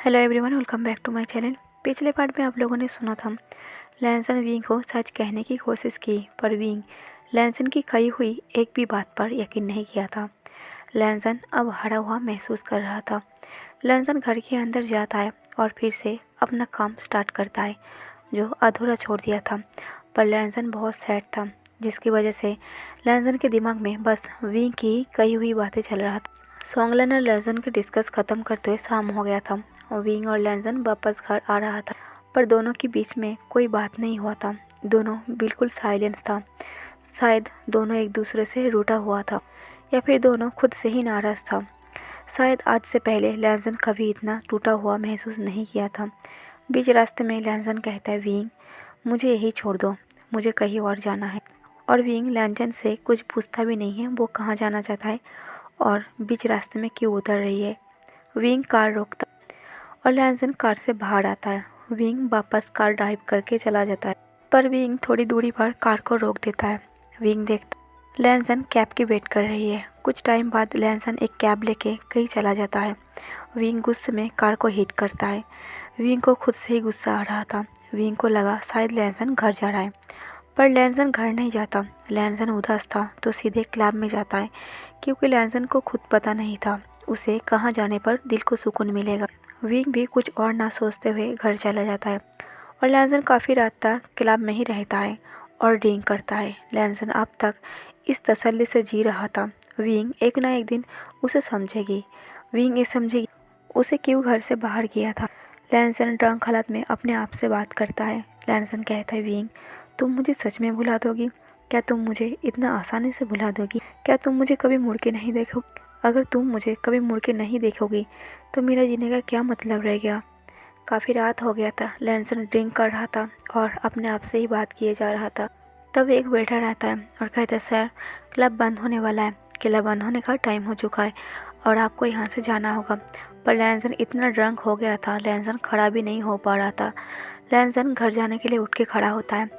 Hello everyone, welcome back to my channel. पिछले part में आप लोगों ने सुना था लैंसन विंग को सच कहने की कोशिश की, पर विंग लैंसन की कही हुई एक भी बात पर यकीन नहीं किया था। लैंसन अब हारा हुआ महसूस कर रहा था। लैंसन घर के अंदर जाता है और फिर से अपना काम स्टार्ट करता है जो अधूरा छोड़ दिया था। पर लैंसन बहुत सैड था, जिसकी वजह से लैंसन के दिमाग में बस विंग की कही हुई बातें चल रहा था। सॉन्गलन और लैंसन के डिस्कस ख़त्म करते हुए शाम हो गया था और विंग और लैंसन वापस घर आ रहा था, पर दोनों के बीच में कोई बात नहीं हुआ था। दोनों बिल्कुल साइलेंस था। शायद दोनों एक दूसरे से रूठा हुआ था या फिर दोनों खुद से ही नाराज़ था। शायद आज से पहले लैंसन कभी इतना टूटा हुआ महसूस नहीं किया था। बीच रास्ते में लैंसन कहता है, विंग मुझे यही छोड़ दो, मुझे कहीं और जाना है। और विंग लैंसन से कुछ पूछता भी नहीं है वो कहाँ जाना चाहता है और बीच रास्ते में क्यों उतर रही है। विंग कार रोकता और लैंसन कार से बाहर आता है। विंग वापस कार ड्राइव करके चला जाता है, पर विंग थोड़ी दूरी पर कार को रोक देता है। विंग देखता लैंसन कैब की वेट कर रही है। कुछ टाइम बाद लैंसन एक कैब लेके कहीं चला जाता है। विंग गुस्से में कार को हिट करता है। विंग को खुद से ही गुस्सा आ रहा था। विंग को लगा शायद लैंसन घर जा रहा है, पर लैंसन घर नहीं जाता। लैंसन उदास था तो सीधे क्लब में जाता है, क्योंकि लैंसन को खुद पता नहीं था उसे कहाँ जाने पर दिल को सुकून मिलेगा। विंग भी कुछ और ना सोचते हुए घर चला जाता है और लैंसन काफ़ी रात तक क्लब में ही रहता है और ड्रिंक करता है। लैंसन अब तक इस तसल्ली से जी रहा था विंग एक ना एक दिन उसे समझेगी। विंग ये समझेगी उसे क्यों घर से बाहर किया था। लैंसन ड्रंक हालत में अपने आप से बात करता है। लैंसन कहता है, विंग तुम मुझे सच में भुला दोगी? क्या तुम मुझे इतना आसानी से भुला दोगी? क्या तुम मुझे कभी मुड़ के नहीं देखोगी? अगर तुम मुझे कभी मुड़ के नहीं देखोगी तो मेरा जीने का क्या मतलब रह गया? काफ़ी रात हो गया था। लैंसन ड्रिंक कर रहा था और अपने आप से ही बात किए जा रहा था। तब एक वेटर आता है और कहता है, सर क्लब बंद होने वाला है, क्लब बंद होने का टाइम हो चुका है और आपको यहाँ से जाना होगा। पर लैंसन इतना ड्रंक हो गया था, लैंसन खड़ा भी नहीं हो पा रहा था। लैंसन घर जाने के लिए उठ के खड़ा होता है,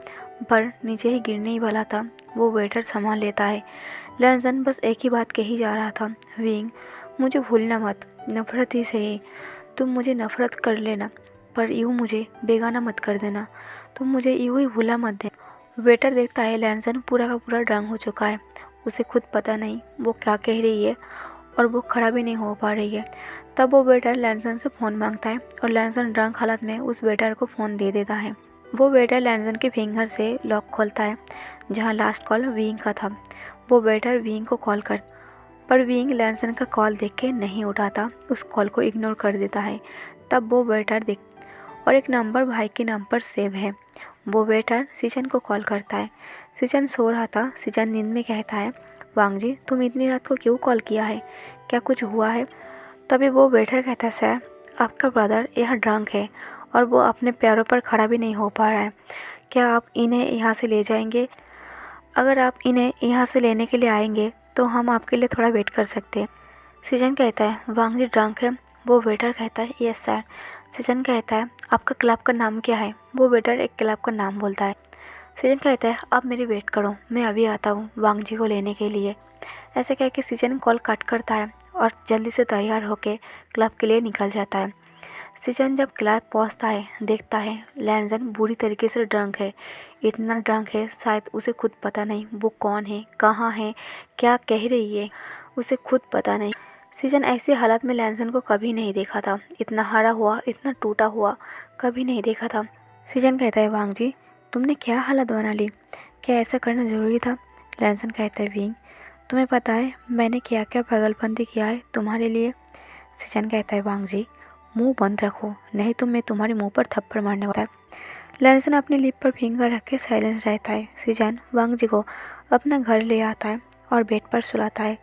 पर नीचे ही गिरने ही वाला था। वो वेटर संभाल लेता है। लैंसन बस एक ही बात कही जा रहा था, विंग मुझे भूलना मत, नफ़रत ही सही, तुम मुझे नफ़रत कर लेना, पर यूँ मुझे बेगाना मत कर देना, तुम मुझे यूँ ही भूला मत देना। वेटर देखता है लैंसन पूरा का पूरा ड्रंक हो चुका है। उसे खुद पता नहीं वो क्या कह रही है और वो खड़ा भी नहीं हो पा रही है। तब वो वेटर लैंसन से फ़ोन मांगता है और लैंसन ड्रंक हालत में उस वेटर को फ़ोन दे देता है। वो वेटर लैंसन के फिंगर से लॉक खोलता है जहाँ लास्ट कॉल विंग का था। वो वेटर विंग को कॉल कर, पर विंग लैंसन का कॉल देख के नहीं उठाता, उस कॉल को इग्नोर कर देता है। तब वो वेटर देख और एक नंबर भाई के नाम पर सेव है। वो वेटर सीजन को कॉल करता है। सीजन सो रहा था। सीजन नींद में कहता है, वांग जी तुम इतनी रात को क्यों कॉल किया है, क्या कुछ हुआ है? तभी वो वेटर कहता है, सर आपका ब्रदर यहाँ ड्रंक है और वो अपने पैरों पर खड़ा भी नहीं हो पा रहा है, क्या आप इन्हें यहाँ से ले जाएंगे? अगर आप इन्हें यहाँ से लेने के लिए आएंगे तो हम आपके लिए थोड़ा वेट कर सकते हैं। सीजन कहता है, वांग जी ड्रंक है? वो वेटर कहता है, यस सर। सीजन कहता है, आपका क्लब का नाम क्या है? वो वेटर एक क्लब का नाम बोलता है। सीजन कहता है, आप मेरी वेट करो, मैं अभी आता हूँ वांग जी को लेने के लिए। ऐसे कह के सीजन कॉल कट करता है और जल्दी से तैयार होकर क्लब के लिए निकल जाता है। सीजन जब क्लब पहुंचता है देखता है लैंसन बुरी तरीके से ड्रंक है। इतना ड्रंक है शायद उसे खुद पता नहीं वो कौन है, कहाँ है, क्या कह रही है, उसे खुद पता नहीं। सीजन ऐसी हालत में लैंसन को कभी नहीं देखा था। इतना हारा हुआ, इतना टूटा हुआ कभी नहीं देखा था। सीजन कहता है, वांग जी तुमने क्या हालत बना ली, क्या ऐसा करना ज़रूरी था? लैंसन कहता है, विंग तुम्हें पता है मैंने क्या क्या पागलपंती किया है तुम्हारे लिए? सीजन कहता है, वांग जी मुंह बंद रखो, नहीं तो मैं तुम्हारे मुंह पर थप्पड़ मारने वाला है। लैंसन अपने लिप पर फिंगर रख के साइलेंस रहता है। सीजन वांग जी को अपना घर ले आता है और बेड पर सुलाता है।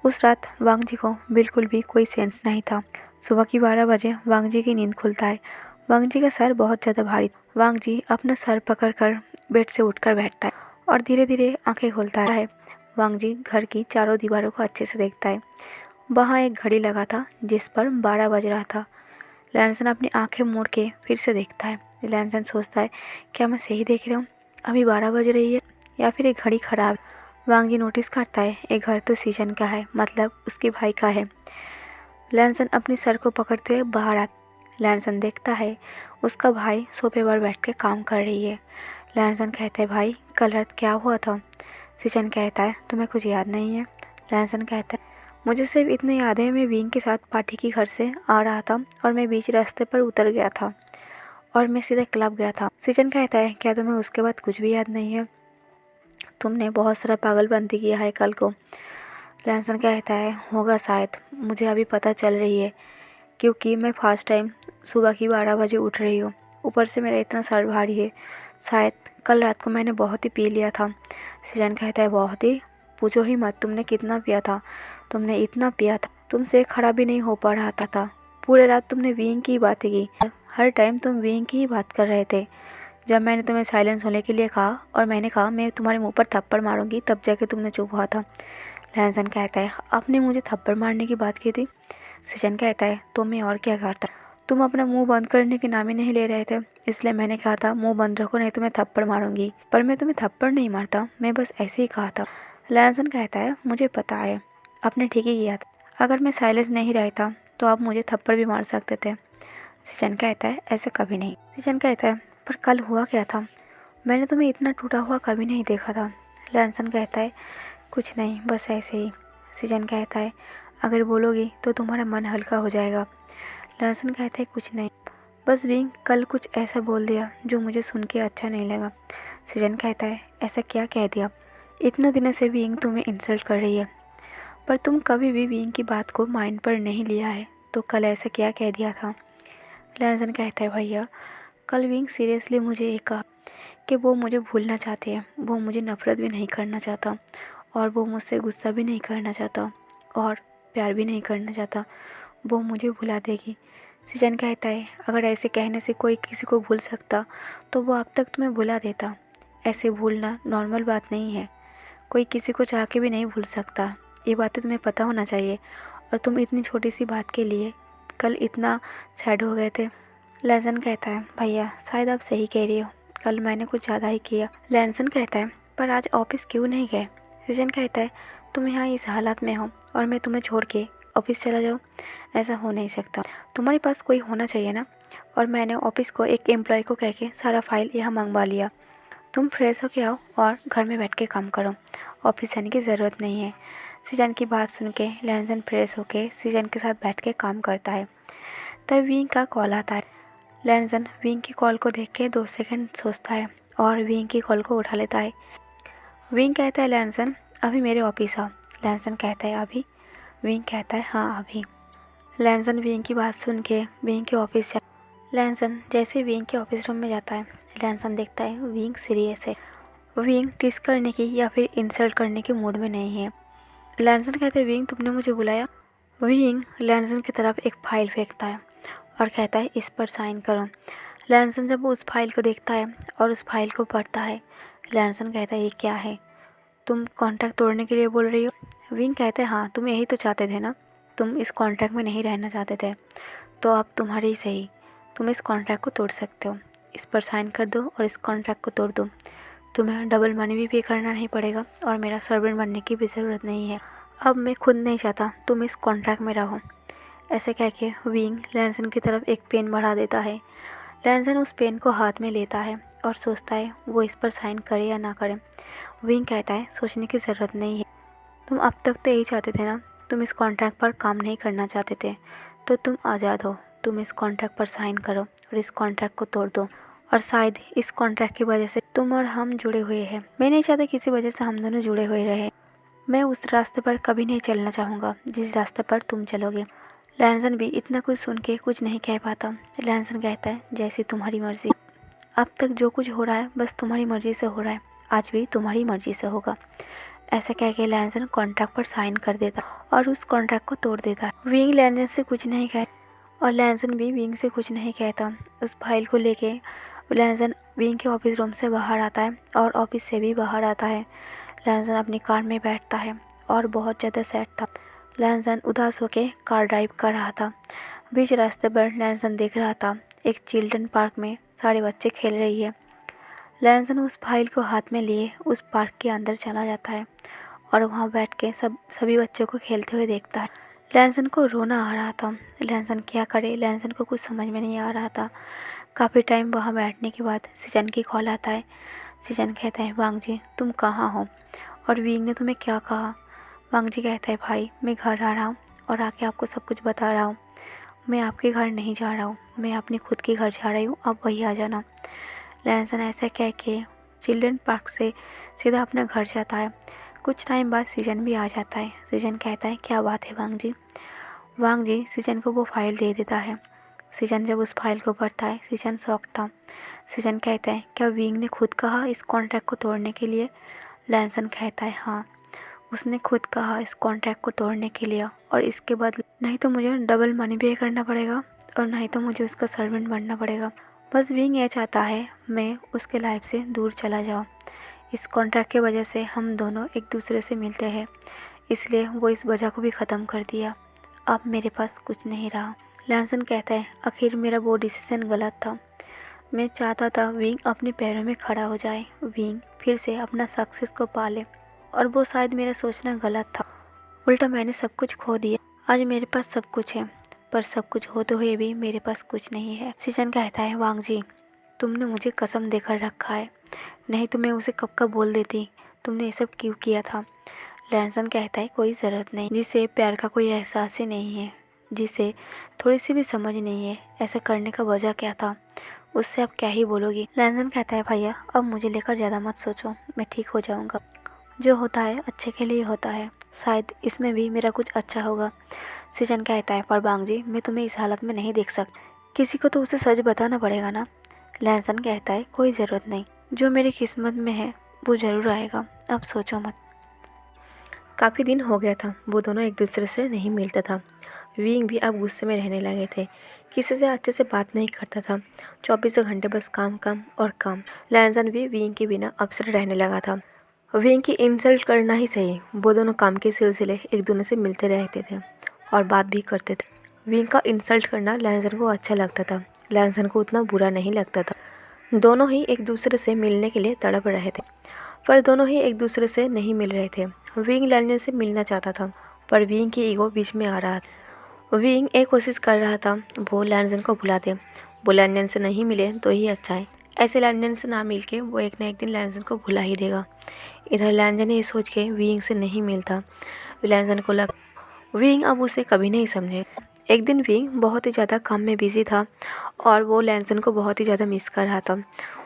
उस रात वांग जी को बिल्कुल भी कोई सेंस नहीं था। सुबह की 12 बजे वांग जी की नींद खुलता है। वांग जी का सर बहुत ज़्यादा भारी। वांग जी अपना सर पकड़कर बेड से उठकर बैठता है और धीरे धीरे आंखें खोलता है। वांग जी घर की चारों दीवारों को अच्छे से देखता है। वहाँ एक घड़ी लगा था जिस पर 12 बज रहा था। लैंसन अपनी आंखें मोड़ के फिर से देखता है। लैंसन सोचता है, क्या मैं सही देख रहा हूँ? अभी 12 बज रही है या फिर एक घड़ी खराब? वांग जी नोटिस करता है ये घर तो सीजन का है, मतलब उसके भाई का है। लैंसन अपने सर को पकड़ते हुए बाहर आता। लैनसन देखता है उसका भाई सोफे पर बैठ के काम कर रही है। लैनसन कहता है भाई कल रात क्या हुआ था? सीजन कहता है तुम्हें कुछ याद नहीं है? लैनसन कहता है मुझे सिर्फ इतना याद है मैं विंग के साथ पार्टी की घर से आ रहा था और मैं बीच रास्ते पर उतर गया था और मैं सीधे क्लब गया था। सीजन कहता है क्या तुम्हें उसके बाद कुछ भी याद नहीं है? तुमने बहुत सारा पागलपंती किया है कल को। लैनसन कहता है होगा शायद, मुझे अभी पता चल रही है क्योंकि मैं फर्स्ट टाइम सुबह की 12 बजे उठ रही हूँ। ऊपर से मेरा इतना सर भारी है, शायद कल रात को मैंने बहुत ही पी लिया था। सीजन कहता है बहुत ही? पूछो ही मत, तुमने कितना पिया था? तुमने इतना पिया था तुमसे खड़ा भी नहीं हो पा रहा था। पूरे रात तुमने विंग की बातें की, हर टाइम तुम विंग की ही बात कर रहे थे। जब मैंने तुम्हें साइलेंस होने के लिए कहा और मैंने कहा मैं तुम्हारे मुंह पर थप्पड़ मारूंगी तब जाके तुमने चुप हुआ था। लैनसन कहता है आपने मुझे थप्पड़ मारने की बात की थी? सीजन कहता है तो मैं और क्या करता? तुम अपना मुंह बंद करने के नाम ही नहीं ले रहे थे, इसलिए मैंने कहा था मुंह बंद रखो नहीं तो मैं थप्पड़ मारूंगी, पर मैं तुम्हें थप्पड़ नहीं मारता, मैं बस ऐसे ही कहा था। लैनसन कहता है मुझे पता है, आपने ठीक ही किया था। अगर मैं साइलेंस नहीं रहता तो आप मुझे थप्पड़ भी मार सकते थे। सीजन कहता है ऐसा कभी नहीं। सीजन कहता है पर कल हुआ क्या था? मैंने तुम्हें इतना टूटा हुआ कभी नहीं देखा था। लैनसन कहता है कुछ नहीं, बस ऐसे ही। सीजन कहता है अगर बोलोगी तो तुम्हारा मन हल्का हो जाएगा। लैनसन कहता है कुछ नहीं, बस विंग कल कुछ ऐसा बोल दिया जो मुझे सुन के अच्छा नहीं लगा। सीजन कहता है ऐसा क्या कह दिया? इतने दिनों से विंग तुम्हें इंसल्ट कर रही है पर तुम कभी भी विंग की बात को माइंड पर नहीं लिया है, तो कल ऐसा क्या कह दिया था? लैनसन कहता है भैया कल विंग सीरियसली मुझे ये कहा कि वो मुझे भूलना चाहते हैं, वो मुझे नफ़रत भी नहीं करना चाहता और वो मुझसे गुस्सा भी नहीं करना चाहता और प्यार भी नहीं करना चाहता, वो मुझे भुला देगी। सीजन कहता है अगर ऐसे कहने से कोई किसी को भूल सकता तो वो अब तक तुम्हें भुला देता। ऐसे भूलना नॉर्मल बात नहीं है, कोई किसी को चाह के भी नहीं भूल सकता, ये बातें तुम्हें पता होना चाहिए। और तुम इतनी छोटी सी बात के लिए कल इतना सैड हो गए थे। लैनसन कहता है भैया शायद आप सही कह रही हो, कल मैंने कुछ ज़्यादा ही किया। लैनसन कहता है पर आज ऑफिस क्यों नहीं गए? सीजन कहता है तुम यहाँ इस हालत में हो और मैं तुम्हें छोड़ के ऑफिस चला जाऊँ, ऐसा हो नहीं सकता, तुम्हारे पास कोई होना चाहिए ना। और मैंने ऑफिस को एक एम्प्लॉय को कह के सारा फाइल यहाँ मंगवा लिया, तुम फ्रेश होके आओ और घर में बैठ के काम करो, ऑफिस जाने की ज़रूरत नहीं है। सीजन की बात सुन के लैनसन फ्रेश होके सीजन के साथ बैठ के काम करता है। तब विंग का कॉल आता है। लैनसन विंग की कॉल को देख के 2 सेकंड सोचता है और विंग की कॉल को उठा लेता है। विंग कहता है लैनसन अभी मेरे ऑफिस आओ। लैनसन कहता है अभी? विंग कहता है हाँ अभी। लैनसन विंग की बात सुन के विंग के ऑफिस जा। लैनसन जैसे विंग के ऑफिस रूम में जाता है, लैनसन देखता है विंग सीरियस है, विंग टिस करने की या फिर इंसल्ट करने के मूड में नहीं है। लैनसन कहता है विंग तुमने मुझे बुलाया? विंग लैनसन की तरफ एक फाइल फेंकता है और कहता है इस पर साइन करो। लैनसन जब उस फाइल को देखता है और उस फाइल को पढ़ता है, लैनसन कहता है ये क्या है? तुम कॉन्ट्रैक्ट तोड़ने के लिए बोल रही हो? विंग कहता है हाँ तुम यही तो चाहते थे ना, तुम इस कॉन्ट्रैक्ट में नहीं रहना चाहते थे, तो अब तुम्हारी ही सही, तुम इस कॉन्ट्रैक्ट को तोड़ सकते हो, इस पर साइन कर दो और इस कॉन्ट्रैक्ट को तोड़ दो, तुम्हें डबल मनी भी पे करना नहीं पड़ेगा और मेरा सर्वेंट बनने की भी ज़रूरत नहीं है, अब मैं खुद नहीं चाहता तुम इस कॉन्ट्रैक्ट में रहो। ऐसे कह के विंग लैनसन की तरफ एक पेन बढ़ा देता है। लैनसन उस पेन को हाथ में लेता है और सोचता है वो इस पर साइन करे या ना करे। विंग कहता है सोचने की ज़रूरत नहीं है, तुम अब तक तो यही चाहते थे ना, तुम इस कॉन्ट्रैक्ट पर काम नहीं करना चाहते थे, तो तुम आज़ाद हो, तुम इस कॉन्ट्रैक्ट पर साइन करो और इस कॉन्ट्रैक्ट को तोड़ दो और शायद इस कॉन्ट्रैक्ट की वजह से तुम और हम जुड़े हुए हैं। मैं नहीं चाहता किसी वजह से हम दोनों जुड़े हुए रहे, मैं उस रास्ते पर कभी नहीं चलना चाहूँगा जिस रास्ते पर तुम चलोगे। लैनसन भी इतना कुछ सुन के कुछ नहीं कह पाता। लैनसन कहता है जैसी तुम्हारी मर्ज़ी, अब तक जो कुछ हो रहा है बस तुम्हारी मर्ज़ी से हो रहा है, आज भी तुम्हारी मर्ज़ी से होगा। ऐसा कह के लैनसन कॉन्ट्रैक्ट पर साइन कर देता और उस कॉन्ट्रैक्ट को तोड़ देता है। विंग लैनसन से कुछ नहीं कहता और लैनसन भी विंग से कुछ नहीं कहता। उस फाइल को लेके लैनसन विंग के ऑफिस रूम से बाहर आता है और ऑफिस से भी बाहर आता है। लैनसन अपनी कार में बैठता है और बहुत ज़्यादा सैड था। लैनसन उदास होकर कार ड्राइव कर रहा था। बीच रास्ते पर लैनसन देख रहा था एक चिल्ड्रन पार्क में सारे बच्चे खेल रही है। लैनसन उस फाइल को हाथ में लिए उस पार्क के अंदर चला जाता है और वहाँ बैठ के सभी बच्चों को खेलते हुए देखता है। लैनसन को रोना आ रहा था। लैनसन क्या करे, लैनसन को कुछ समझ में नहीं आ रहा था। काफ़ी टाइम वहाँ बैठने के बाद सीजन की कॉल आता है। सीजन कहता है, वांग जी तुम कहाँ हो और विंग ने तुम्हें क्या कहा? वांग जी कहता है, भाई मैं घर आ रहा हूँ और आके आपको सब कुछ बता रहा हूँ। मैं आपके घर नहीं जा रहा हूँ, मैं अपने खुद के घर जा रही हूँ, आप वही आ जाना। लैनसन ऐसा कह के चिल्ड्रन पार्क से सीधा अपना घर जाता है। कुछ टाइम बाद सीजन भी आ जाता है। सीजन कहता है, क्या बात है वांग जी? वांग जी सीजन को वो फाइल दे देता है। सीजन जब उस फाइल को पढ़ता है, सीजन शॉक था। सीजन कहता है, क्या विंग ने खुद कहा इस कॉन्ट्रैक्ट को तोड़ने के लिए? लैनसन कहता है, हाँ उसने खुद कहा इस कॉन्ट्रैक्ट को तोड़ने के लिए, और इसके बाद नहीं तो मुझे डबल मनी पे करना पड़ेगा और नहीं तो मुझे उसका सर्वेंट बनना पड़ेगा। बस विंग ये चाहता है मैं उसके लाइफ से दूर चला जाऊँ। इस कॉन्ट्रैक्ट की वजह से हम दोनों एक दूसरे से मिलते हैं, इसलिए वो इस वजह को भी ख़त्म कर दिया। अब मेरे पास कुछ नहीं रहा। लैनसन कहता है, आखिर मेरा वो डिसीज़न गलत था। मैं चाहता था विंग अपने पैरों में खड़ा हो जाए, विंग फिर से अपना सक्सेस को पाले, और वो शायद मेरा सोचना गलत था। उल्टा मैंने सब कुछ खो दिया। आज मेरे पास सब कुछ है, पर सब कुछ होते हुए भी मेरे पास कुछ नहीं है। सीजन कहता है, वांग जी तुमने मुझे कसम देकर रखा है, नहीं तो मैं उसे कब का बोल देती। तुमने ये सब क्यों किया था? लैनसन कहता है, कोई ज़रूरत नहीं, जिसे प्यार का कोई एहसास ही नहीं है, जिसे थोड़ी सी भी समझ नहीं है ऐसा करने का वजह क्या था, उससे आप क्या ही बोलोगी? लैनसन कहता है, भैया अब मुझे लेकर ज़्यादा मत सोचो, मैं ठीक हो जाऊँगा। जो होता है अच्छे के लिए होता है, शायद इसमें भी मेरा कुछ अच्छा होगा। सीजन कहता है, पर वांग जी मैं तुम्हें इस हालत में नहीं देख सकता, किसी को तो उसे सच बताना पड़ेगा ना। लैनसन कहता है, कोई ज़रूरत नहीं, जो मेरी किस्मत में है वो ज़रूर आएगा, अब सोचो मत। काफ़ी दिन हो गया था वो दोनों एक दूसरे से नहीं मिलता था। विंग भी अब गुस्से में रहने लगे थे, किसी से अच्छे से बात नहीं करता था, 24 घंटे बस काम काम और काम। लैनसन भी विंग के बिना अपसेट रहने लगा था। विंग की इंसल्ट करना ही सही, वो दोनों काम के सिलसिले एक दूसरे से मिलते रहते थे और बात भी करते थे। विंग का इंसल्ट करना लैनसन को अच्छा लगता था, लैनसन को उतना बुरा नहीं लगता था। दोनों ही एक दूसरे से मिलने के लिए तड़प रहे थे, पर दोनों ही एक दूसरे से नहीं मिल रहे थे। विंग लैंजन से मिलना चाहता था, पर विंग की ईगो बीच में आ रहा था। विंग एक कोशिश कर रहा था वो लैंजन को भुला दे, वो लैंजन से नहीं मिले तो ही अच्छा है, ऐसे लैंजन से ना मिल के वो एक न एक दिन लैंजन को भुला ही देगा। इधर लैंजन ये सोच के विंग से नहीं मिलता, लैंजन को लग विंग अब उसे कभी नहीं समझे। एक दिन विंग बहुत ही ज़्यादा काम में बिजी था और वो लैंजन को बहुत ही ज़्यादा मिस कर रहा था।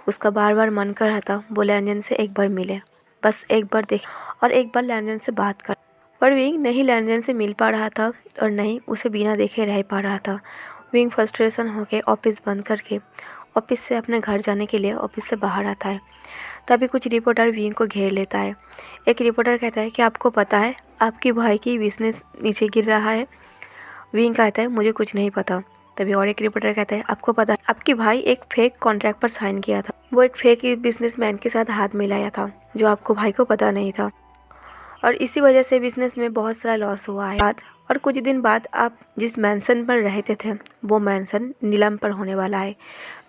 उसका बार बार मन कर रहा था वो लैंजन से एक बार मिले, बस एक बार देख और एक बार लैंजन से बात कर, पर विंग नहीं लैंजन से मिल पा रहा था और नहीं उसे बिना देखे रह पा रहा था। विंग फ्रस्ट्रेशन होकर ऑफिस बंद करके ऑफिस से अपने घर जाने के लिए ऑफिस से बाहर आता है। तभी कुछ रिपोर्टर विंग को घेर लेता है। एक रिपोर्टर कहता है कि आपको पता है आपके भाई की बिजनेस नीचे गिर रहा है? विंग कहता है, मुझे कुछ नहीं पता। तभी और एक रिपोर्टर कहता है, आपको पता है आपके भाई एक फेक कॉन्ट्रैक्ट पर साइन किया था, वो एक फेक बिजनेसमैन के साथ हाथ मिलाया था जो आपको भाई को पता नहीं था, और इसी वजह से बिजनेस में बहुत सारा लॉस हुआ है। और कुछ दिन बाद आप जिस मैंसन पर रहते थे वो मैंसन नीलम पर होने वाला है।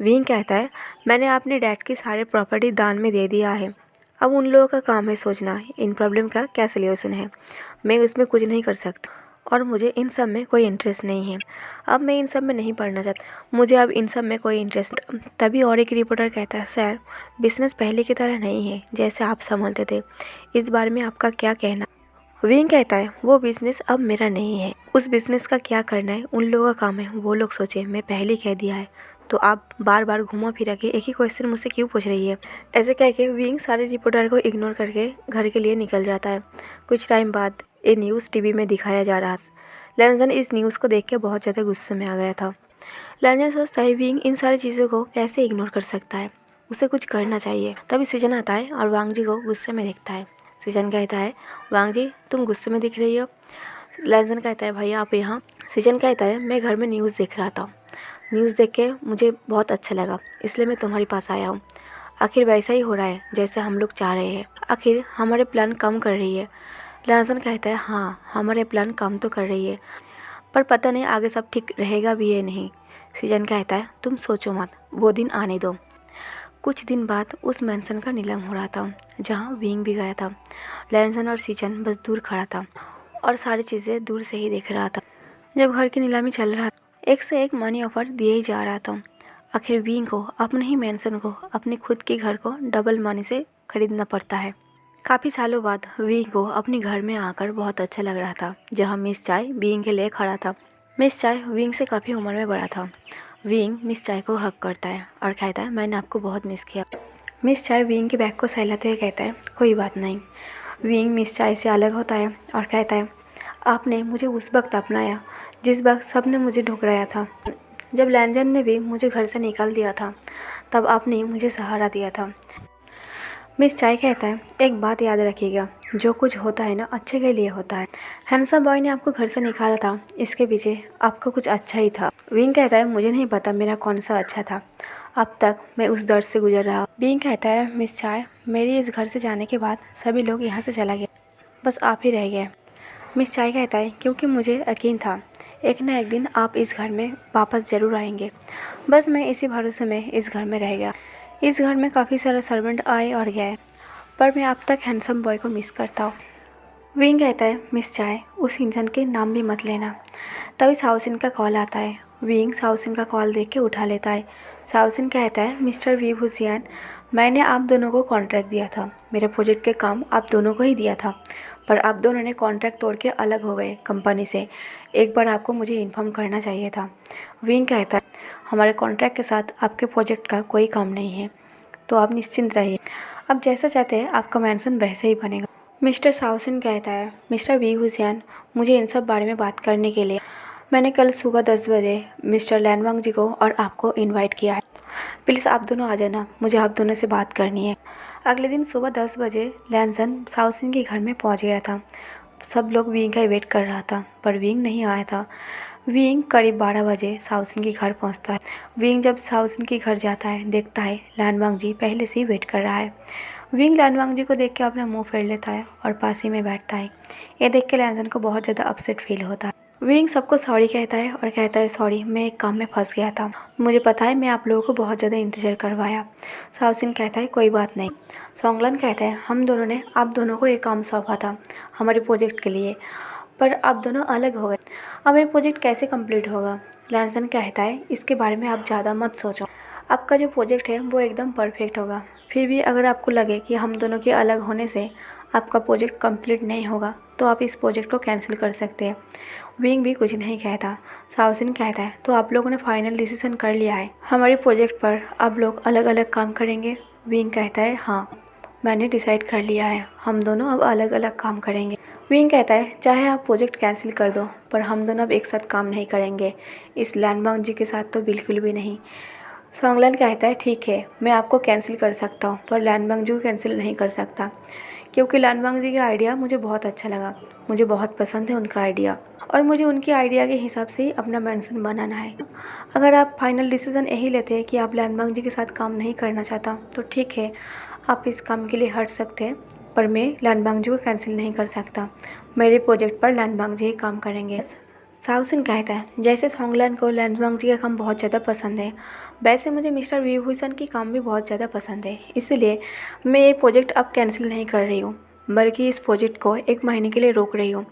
विंग कहता है, मैंने अपने डैड की सारे प्रॉपर्टी दान में दे दिया है, अब उन लोगों का काम है सोचना इन प्रॉब्लम का क्या सल्यूशन है, मैं इसमें कुछ नहीं कर सकता और मुझे इन सब में कोई इंटरेस्ट नहीं है। अब मैं इन सब में नहीं पढ़ना चाहता, मुझे अब इन सब में कोई इंटरेस्ट। तभी और एक रिपोर्टर कहता है, सर बिजनेस पहले की तरह नहीं है जैसे आप संभालते थे, इस बारे में आपका क्या कहना? विंग कहता है, वो बिज़नेस अब मेरा नहीं है, उस बिज़नेस का क्या करना है उन लोगों का काम है, वो लोग सोचे, मैं पहले ही कह दिया है, तो आप बार बार घुमा फिरा के एक ही क्वेश्चन मुझसे क्यों पूछ रही है? ऐसे कह के विंग सारे रिपोर्टर को इग्नोर करके घर के लिए निकल जाता है। कुछ टाइम बाद ये न्यूज़ टीवी में दिखाया जा रहा है। लैंजन इस न्यूज़ को देख के बहुत ज़्यादा गुस्से में आ गया था। लैंजन सोचता है विंग इन सारी चीज़ों को कैसे इग्नोर कर सकता है, उसे कुछ करना चाहिए। तभी सीजन आता है और वांग जी को गुस्से में देखता है। सीजन कहता है, वांग जी तुम गुस्से में दिख रही हो। लैंजन कहता है, भैया आप यहाँ। सीजन कहता है, मैं घर में न्यूज़ देख रहा था, न्यूज़ देख के मुझे बहुत अच्छा लगा, इसलिए मैं तुम्हारे पास आया हूँ। आखिर वैसा ही हो रहा है जैसे हम लोग चाह रहे हैं, आखिर हमारे प्लान काम कर रही है। लैंजन कहता है, हाँ हमारे प्लान काम तो कर रही है, पर पता नहीं आगे सब ठीक रहेगा भी या नहीं। सीजन कहता है, तुम सोचो मत, वो दिन आने दो। कुछ दिन बाद उस मैंसन का नीलाम हो रहा था जहाँ विंग भी गया था। लैंसन और सीजन बस दूर खड़ा था। और सारी चीज़ें दूर से ही देख रहा था। जब घर की नीलामी चल रहा था, एक से एक मनी ऑफर दिए ही जा रहा था। आखिर विंग को अपने ही मैंसन को, अपने खुद के घर को डबल मनी से खरीदना पड़ता है। काफ़ी सालों बाद विंग को अपने घर में आकर बहुत अच्छा लग रहा था, जहाँ मिस चाय विंग के लिए खड़ा था। मिस चाय विंग से काफ़ी उम्र में बड़ा था। विंग मिस चाय को हक करता है और कहता है, मैंने आपको बहुत मिस किया। मिस चाय विंग के बैग को सहलाते हुए कहता है, कोई बात नहीं। विंग मिस चाय से अलग होता है और कहता है, आपने मुझे उस वक्त अपनाया जिस वक्त सब ने मुझे ठुकराया था। जब लैंजन ने भी मुझे घर से निकाल दिया था, तब आपने मुझे सहारा दिया था। मिस चाय कहता है, एक बात याद रखिएगा, जो कुछ होता है ना अच्छे के लिए होता है। हैंडसम बॉय ने आपको घर से निकाला था, इसके पीछे आपका कुछ अच्छा ही था। विंग कहता है, मुझे नहीं पता मेरा कौन सा अच्छा था, अब तक मैं उस दर्द से गुजर रहा हूँ। विंग कहता है, मिस चाय, मेरी इस घर से जाने के बाद सभी लोग यहाँ से चला गए, बस आप ही रह गए। मिस चाय कहता है, क्योंकि मुझे यकीन था एक न एक दिन आप इस घर में वापस ज़रूर आएंगे, बस मैं इसी भरोसे में इस घर में रह गया। इस घर में काफ़ी सारे सर्वेंट आए और गए, पर मैं अब तक हैंडसम बॉय को मिस करता हूँ। विंग कहता है, मिस चाय, उस इंसान के नाम भी मत लेना। तभी साउसिन का कॉल आता है। विंग साउसिन का कॉल देख के उठा लेता है। साउसिन कहता है, मिस्टर वी हुसैन, मैंने आप दोनों को कॉन्ट्रैक्ट दिया था, मेरे प्रोजेक्ट के काम आप दोनों को ही दिया था, पर आप दोनों ने कॉन्ट्रैक्ट तोड़ के अलग हो गए कंपनी से। एक बार आपको मुझे इन्फॉर्म करना चाहिए था। विंग कहता है, हमारे कॉन्ट्रैक्ट के साथ आपके प्रोजेक्ट का कोई काम नहीं है, तो आप निश्चिंत रहिए, अब जैसा चाहते हैं आपका मैंसन वैसे ही बनेगा। मिस्टर साउसिन कहता है, मिस्टर वी हुसैन, मुझे इन सब बारे में बात करने के लिए मैंने कल सुबह 10 बजे मिस्टर लैनवांग जी को और आपको इनवाइट किया है, प्लीज़ आप दोनों आ जाना, मुझे आप दोनों से बात करनी है। अगले दिन सुबह 10 बजे लैनसन साउसिन के घर में पहुंच गया था। सब लोग विंग का वेट कर रहा था, पर विंग नहीं आया था। विंग करीब 12 बजे साउसिन के घर पहुंचता है। विंग जब साउसिन के घर जाता है, देखता है लैनवांग जी पहले से ही वेट कर रहा है। विंग लैनवांग जी को देख के अपना मुंह फेर लेता है और पास ही में बैठता है। ये देख के लैनसन को बहुत ज़्यादा अपसेट फील होता है। विंग सबको सॉरी कहता है और कहता है, सॉरी, मैं एक काम में फंस गया था, मुझे पता है मैं आप लोगों को बहुत ज़्यादा इंतज़ार करवाया। साउसिन कहता है, कोई बात नहीं। सोंगलन कहता है, हम दोनों ने आप दोनों को एक काम सौंपा था हमारे प्रोजेक्ट के लिए, पर आप दोनों अलग हो गए, अब ये प्रोजेक्ट कैसे कंप्लीट होगा। लैनसन कहता है, इसके बारे में आप ज़्यादा मत सोचो, आपका जो प्रोजेक्ट है वो एकदम परफेक्ट होगा। फिर भी अगर आपको लगे कि हम दोनों के अलग होने से आपका प्रोजेक्ट कंप्लीट नहीं होगा, तो आप इस प्रोजेक्ट को कैंसिल कर सकते हैं। विंग भी कुछ नहीं कहता। साउसिन कहता है, तो आप लोगों ने फाइनल डिसीजन कर लिया है, हमारे प्रोजेक्ट पर आप लोग अलग अलग काम करेंगे। विंग कहता है, हाँ, मैंने डिसाइड कर लिया है, हम दोनों अब अलग अलग काम करेंगे। विंग कहता है, चाहे आप प्रोजेक्ट कैंसिल कर दो, पर हम दोनों अब एक साथ काम नहीं करेंगे, इस लैनवांग जी के साथ तो बिल्कुल भी नहीं। सोंगलन कहता है, ठीक है, मैं आपको कैंसिल कर सकता हूँ, पर लैनवांग जी को कैंसिल नहीं कर सकता, क्योंकि लैनवांग जी का आइडिया मुझे बहुत अच्छा लगा, मुझे बहुत पसंद है उनका आइडिया, और मुझे उनके आइडिया के हिसाब से ही अपना मैंसन बनाना है। अगर आप फाइनल डिसीजन यही लेते हैं कि आप लैनवांग जी के साथ काम नहीं करना चाहता, तो ठीक है, आप इस काम के लिए हट सकते हैं, पर मैं लैनवांग जी को कैंसिल नहीं कर सकता, मेरे प्रोजेक्ट पर लैनवांग जी ही काम करेंगे। साउसिन कहता है, जैसे सोंगलन को लैनवांग जी का काम बहुत ज़्यादा पसंद है, वैसे मुझे मिस्टर वी हुसैन की काम भी बहुत ज़्यादा पसंद है, इसलिए मैं ये प्रोजेक्ट अब कैंसिल नहीं कर रही हूँ, बल्कि इस प्रोजेक्ट को 1 महीने के लिए रोक रही हूँ।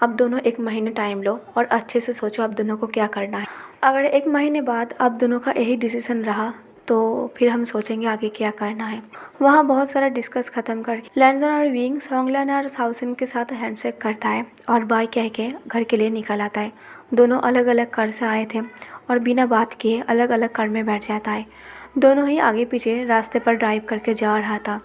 अब दोनों 1 महीने टाइम लो और अच्छे से सोचो आप दोनों को क्या करना है। अगर 1 महीने बाद आप दोनों का यही डिसीज़न रहा, तो फिर हम सोचेंगे आगे क्या करना है। वहाँ बहुत सारा डिस्कस ख़त्म करके लैनसन और विंग सोंगलन और साउसिन के साथ हैंडशेक करता है और बाय कह के घर के लिए निकल आता है। दोनों अलग अलग कार से आए थे और बिना बात किए अलग अलग कार में बैठ जाता है। दोनों ही आगे पीछे रास्ते पर ड्राइव करके जा रहा था।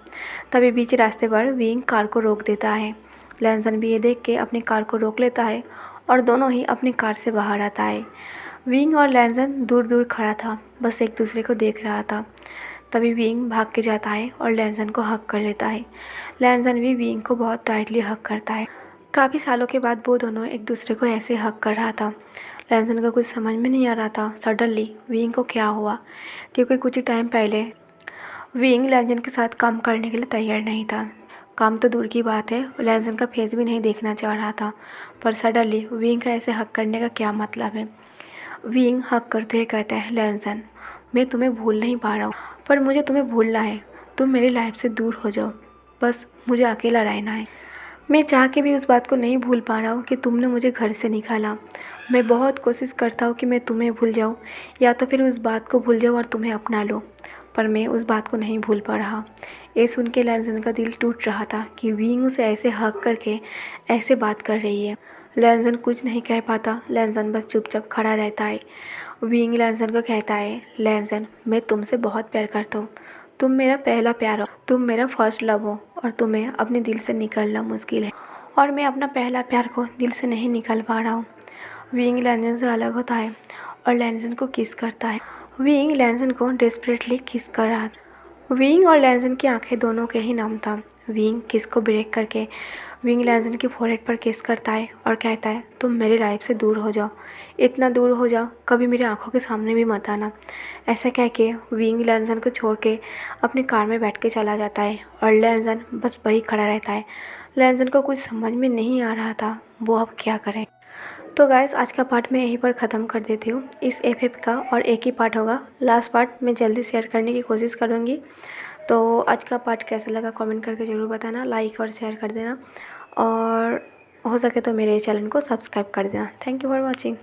तभी बीच रास्ते पर विंग कार को रोक देता है। लैनसन भी ये देख के अपनी कार को रोक लेता है और दोनों ही अपनी कार से बाहर आता है। विंग और लैनसन दूर दूर खड़ा था, बस एक दूसरे को देख रहा था। तभी विंग भाग के जाता है और लैनसन को हक कर लेता है। लैनसन भी विंग को बहुत टाइटली हक करता है। काफ़ी सालों के बाद वो दोनों एक दूसरे को ऐसे हक कर रहा था। लैनसन को कुछ समझ में नहीं आ रहा था सडनली विंग को क्या हुआ, क्योंकि कुछ ही टाइम पहले विंग लैनसन के साथ काम करने के लिए तैयार नहीं था। काम तो दूर की बात है, लैनसन का फेस भी नहीं देखना चाह रहा था, पर सडनली विंग का ऐसे हक करने का क्या मतलब है। विंग हक करते हुए कहता है, लैनसन, मैं तुम्हें भूल नहीं पा रहा हूँ, पर मुझे तुम्हें भूलना है, तुम मेरी लाइफ से दूर हो जाओ, बस मुझे अकेला रहना है। मैं चाह के भी उस बात को नहीं भूल पा रहा हूँ कि तुमने मुझे घर से निकाला। मैं बहुत कोशिश करता हूँ कि मैं तुम्हें भूल जाऊँ या तो फिर उस बात को भूल जाऊँ और तुम्हें अपना लो, पर मैं उस बात को नहीं भूल पा रहा। ये सुन के लैनसन का दिल टूट रहा था कि विंग उसे ऐसे हक करके ऐसे बात कर रही है। लैनसन कुछ नहीं कह पाता, लैनसन बस चुपचाप खड़ा रहता है। विंग लैनसन को कहता है, लैनसन मैं तुमसे बहुत प्यार करता हूँ, तुम मेरा पहला प्यार हो, तुम मेरा फर्स्ट लव हो और तुम्हें अपने दिल से निकालना मुश्किल है और मैं अपना पहला प्यार को दिल से नहीं निकाल पा रहा हूँ। विंग लैनसन से अलग होता है और लैनसन को किस करता है। विंग लैनसन को डेस्परेटली किस कर रहा था। विंग और लैनसन की आंखें दोनों के ही नाम था। विंग किस को ब्रेक करके विंग लैनसन की फोrehead पर किस करता है और कहता है, तुम मेरी लाइफ से दूर हो जाओ, इतना दूर हो जाओ, कभी मेरी आंखों के सामने भी मत आना। ऐसा कह के विंग लैनसन को छोड़ के अपनी कार में बैठ के चला जाता है और लैनसन बस वही खड़ा रहता है। लैनसन को कुछ समझ में नहीं आ रहा था वो अब क्या करे। तो गाइस आज का पार्ट मैं यहीं पर ख़त्म कर देती हूँ। इस एफ का और एक ही पार्ट होगा, लास्ट पार्ट मैं जल्दी शेयर करने की कोशिश करूँगी। तो आज का पार्ट कैसा लगा कमेंट करके ज़रूर बताना, लाइक और शेयर कर देना और हो सके तो मेरे चैनल को सब्सक्राइब कर देना। Thank you for watching.